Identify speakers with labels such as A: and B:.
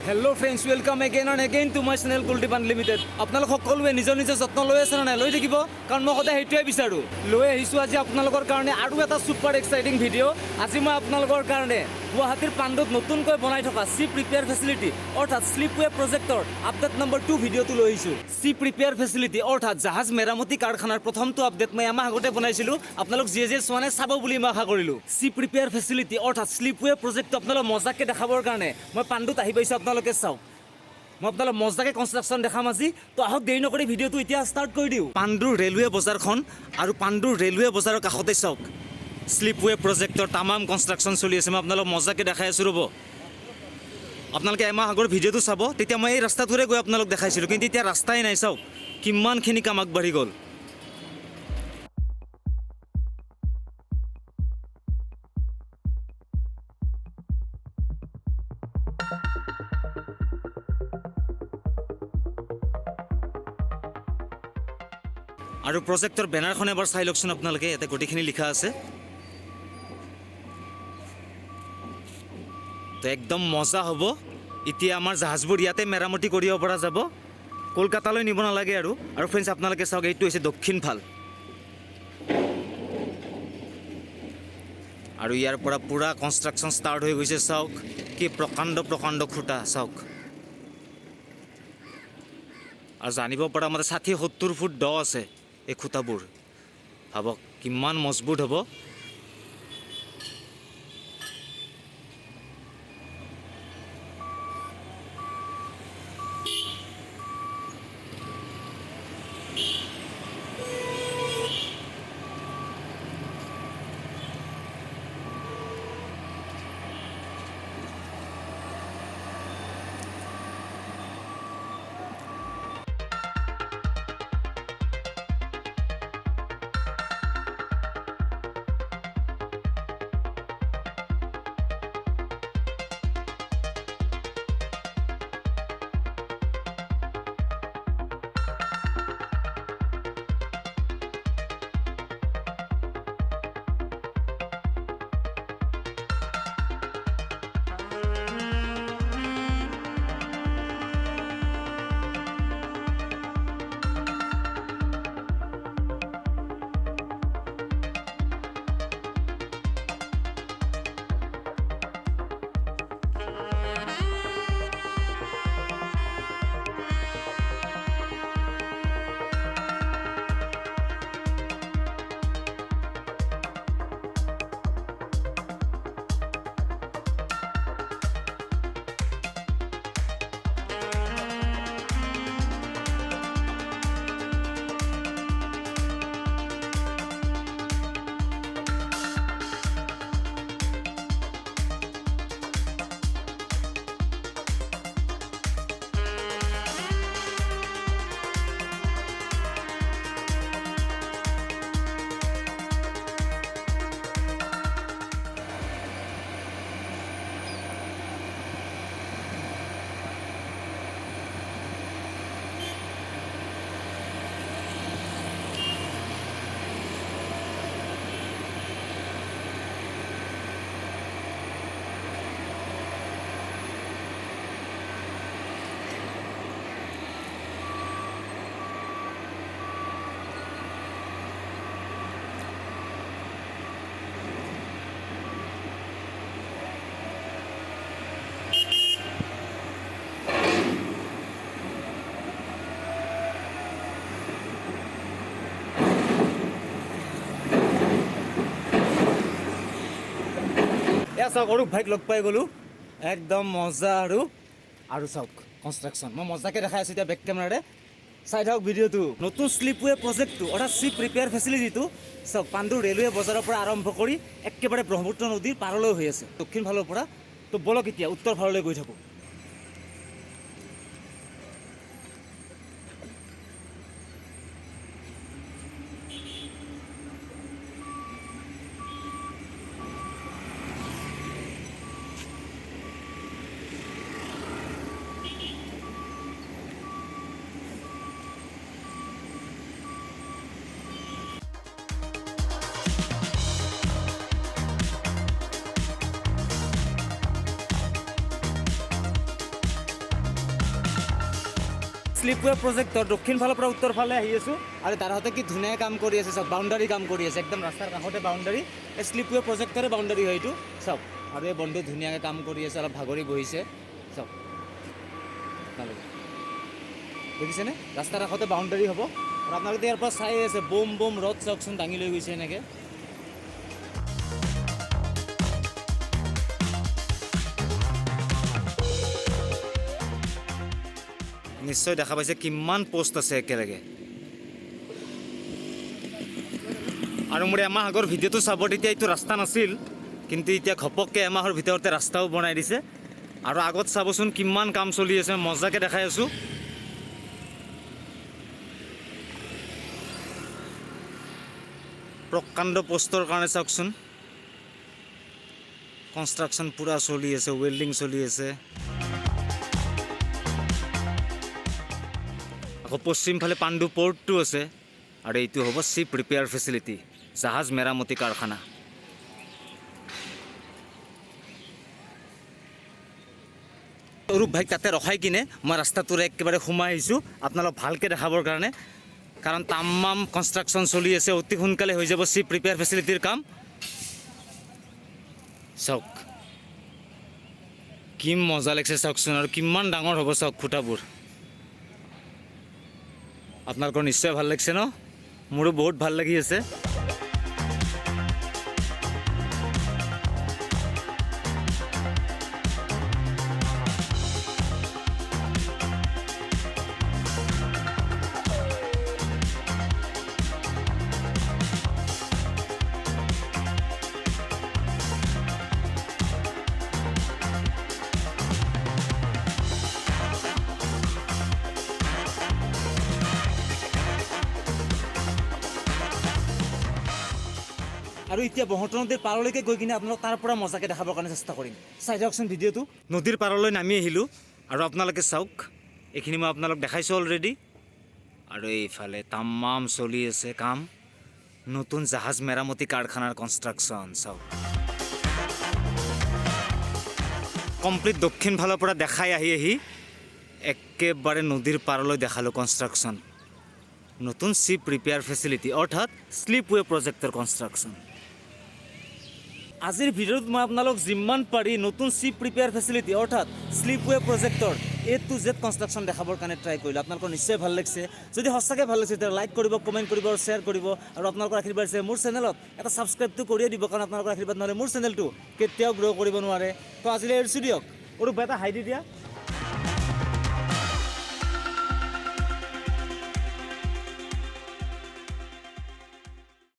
A: Hello friends, welcome again and again to my channel Kuldeep Unlimited. আপোনালোক সকলোৱে নিজৰ যত্ন লৈ আছে না লৈ থাকিব কাৰণ মই সদায় হেতুৱে বিচাৰো লৈ আহিছো আজি আপোনালোকৰ কাৰণে আৰু এটা সুপাৰ এক্সাইটিং ভিডিও আজি মই আপোনালোকৰ কাৰণে গুৱাহাটীৰ পাণ্ডুত নতুনকৈ বনাই থকা সি প্ৰিপেয়াৰ ফেচিলিটি অৰ্থাৎ স্লিপৱে প্ৰজেক্টৰ আপডেট নম্বৰ 2 ভিডিওটো লৈ আহিছো সি প্ৰিপেয়াৰ ফেচিলিটি অৰ্থাৎ জাহাজ মেৰামতি কাৰখানাৰ প্ৰথমটো আপডেট মই এমাহ আগতে বনাইছিলো আপোনালোক যে সোৱানে চাব বুলি মই আশা কৰিলো সি প্ৰিপেয়াৰ ফেচিলিটি অৰ্থাৎ স্লিপৱে প্ৰজেক্ট আপোনালোক মজাকে দেখাবৰ কাৰণে মই পাণ্ডুত আহি পাইছো আপোনালোকে চাওক মই আপোনালোক মজাকে কনষ্ট্ৰাকশ্যন দেখাম আজি তো আহক দেৰি নকৰি ভিডিওটো এতিয়া ষ্টাৰ্ট কৰি দিওঁ পাণ্ডুৰ ৰেলৱে বজাৰখন আৰু পাণ্ডুৰ ৰেলৱে বজাৰৰ কাষতে চাওক স্লিপৱে প্ৰজেক্টৰ তামাম কনষ্ট্ৰাকশ্যন চলি আছে মই আপোনালোক মজাকে দেখাই আছোঁ ৰ'ব আপোনালোকে এমাহ আগৰ ভিডিঅ'টো চাব তেতিয়া মই এই ৰাস্তাটোৰে গৈ আপোনালোক দেখাইছিলোঁ কিন্তু এতিয়া ৰাস্তাই নাই চাওক কিমানখিনি কাম আগবাঢ়ি গ'ল আৰু প্ৰজেক্টৰ বেনাৰখন এবাৰ চাই লওকচোন আপোনালোকে ইয়াতে গোটেইখিনি লিখা আছে তো একদম মজা হ'ব এতিয়া আমাৰ জাহাজবোৰ ইয়াতে মেৰামতি কৰিব পৰা যাব কলকাতালৈ নিব নালাগে আৰু ফ্ৰেণ্ডছ আপোনালোকে চাওক এইটো হৈছে দক্ষিণ ফাল আৰু ইয়াৰ পৰা পুৰা কনষ্ট্ৰাকশ্যন ষ্টাৰ্ট হৈ গৈছে চাওক কি প্ৰকাণ্ড খুঁটা চাওক আৰু জানিব পৰা মতে 60-70 ফুট দ আছে এই খুঁটাবোৰ ভাবক কিমান মজবুত হ'ব চাওক অৰূপ ভাইক লগ পাই গ'লোঁ একদম মজা আৰু চাওক কনষ্ট্ৰাকশ্যন মই মজাকৈ দেখাই আছোঁ এতিয়া বেক কেমেৰাৰে চাই থাকক ভিডিঅ'টো নতুন স্লিপৱে প্ৰজেক্টটো অৰ্থাৎ চিপ প্ৰিপেয়াৰ ফেচিলিটিটো চাওক পাণ্ডু ৰেলৱে বজাৰৰ পৰা আৰম্ভ কৰি একেবাৰে ব্ৰহ্মপুত্ৰ নদীৰ পাৰলৈ হৈ আছে দক্ষিণ ফালৰ পৰা তো বলক এতিয়া উত্তৰ ফাললৈ গৈ থাকোঁ স্লিপৱে প্ৰজেক্টৰ দক্ষিণ ফালৰ পৰা উত্তৰ ফালে আহি আছোঁ আৰু তাহাঁতে কি ধুনীয়া কাম কৰি আছে চাওক বাউণ্ডাৰী কাম কৰি আছে একদম ৰাস্তাৰ কাষতে বাউণ্ডাৰী এই স্লিপৱে প্ৰজেক্টৰে বাউণ্ডাৰী হয় এইটো চাওক আৰু এই বন্ধু ধুনীয়াকৈ কাম কৰি আছে অলপ ভাগৰি বহিছে চাওক আপোনালোকে দেখিছেনে ৰাস্তাৰ কাষতে বাউণ্ডাৰী হ'ব আৰু আপোনালোকে ইয়াৰ পৰা চাই আছে বম বম ৰদ চাওকচোন দাঙি লৈ গৈছে এনেকৈ নিশ্চয় দেখা পাইছে কিমান পোষ্ট আছে একেলগে আৰু মোৰ এমাহ আগৰ ভিডিঅ'টো চাব তেতিয়া এইটো ৰাস্তা নাছিল কিন্তু এতিয়া ঘপককৈ এমাহৰ ভিতৰতে ৰাস্তাও বনাই দিছে আৰু আগত চাবচোন কিমান কাম চলি আছে মজাকৈ দেখাই আছোঁ প্ৰকাণ্ড পোষ্টৰ কাৰণে চাওকচোন কনষ্ট্ৰাকশ্যন পূৰা চলি আছে ৱেল্ডিং চলি আছে আকৌ পশ্চিম ফালে পাণ্ডু পৰ্টটো আছে আৰু এইটো হ'ব শ্বিপ ৰিপেয়াৰ ফেচিলিটি জাহাজ মেৰামতি কাৰখানা অৰূপ ভাইক তাতে ৰখাই কিনে মই ৰাস্তাটোৰে একেবাৰে সোমাই আহিছোঁ আপোনালোক ভালকৈ দেখাবৰ কাৰণে কাৰণ তামাম কনষ্ট্ৰাকশ্যন চলি আছে অতি সোনকালে হৈ যাব শ্বিপ ৰিপেয়াৰ ফেচিলিটিৰ কাম চাওক কি মজা লাগিছে চাওকচোন আৰু কিমান ডাঙৰ হ'ব চাওক খুঁটাবোৰ আপোনালোকৰ নিশ্চয় ভাল লাগিছে ন মোৰো বহুত ভাল লাগি আছে আৰু এতিয়া ব্ৰহ্মপুত্ৰ নদীৰ পাৰলৈকে গৈ কিনে আপোনালোক তাৰ পৰা মজাকৈ দেখাবৰ কাৰণে চেষ্টা কৰিম চাই যাওকচোন ভিডিঅ'টো নদীৰ পাৰলৈ নামি আহিলোঁ আৰু আপোনালোকে চাওক এইখিনি মই আপোনালোক দেখাইছোঁ অলৰেডি আৰু এইফালে তামাম চলি আছে কাম নতুন জাহাজ মেৰামতি কাৰখানাৰ কনষ্ট্ৰাকশ্যন চাওক কমপ্লিট দক্ষিণ ফালৰ পৰা দেখাই আহি একেবাৰে নদীৰ পাৰলৈ দেখালোঁ কনষ্ট্ৰাকশ্যন নতুন শ্বিপ ৰিপেয়াৰ ফেচিলিটি অৰ্থাৎ স্লিপৱে প্ৰজেক্টৰ কনষ্ট্ৰাকশ্যন আজিৰ ভিডিঅ'ত মই আপোনালোক যিমান পাৰি নতুন শ্বিপ ৰিপেয়াৰ ফেচিলিটি অৰ্থাৎ স্লিপৱে প্ৰজেক্টৰ A to Z কনষ্ট্ৰাকশ্যন দেখাবৰ কাৰণে ট্ৰাই কৰিলোঁ আপোনালোকৰ নিশ্চয় ভাল লাগিছে যদি সঁচাকৈ ভাল লাগিছে তেতিয়া লাইক কৰিব কমেণ্ট কৰিব আৰু শ্বেয়াৰ কৰিব আৰু আপোনালোকৰ আশীৰ্বাদ আছে মোৰ চেনেলত এটা ছাবস্ক্ৰাইবটো কৰিয়ে দিব কাৰণ আপোনালোকৰ আশীৰ্বাদ নহ'লে মোৰ চেনেলটো কেতিয়াও গ্ৰ' কৰিব নোৱাৰে তো আজিলৈ এৰিছোঁ দিয়ক অৰূপ ভাই এটা হাই দি দিয়া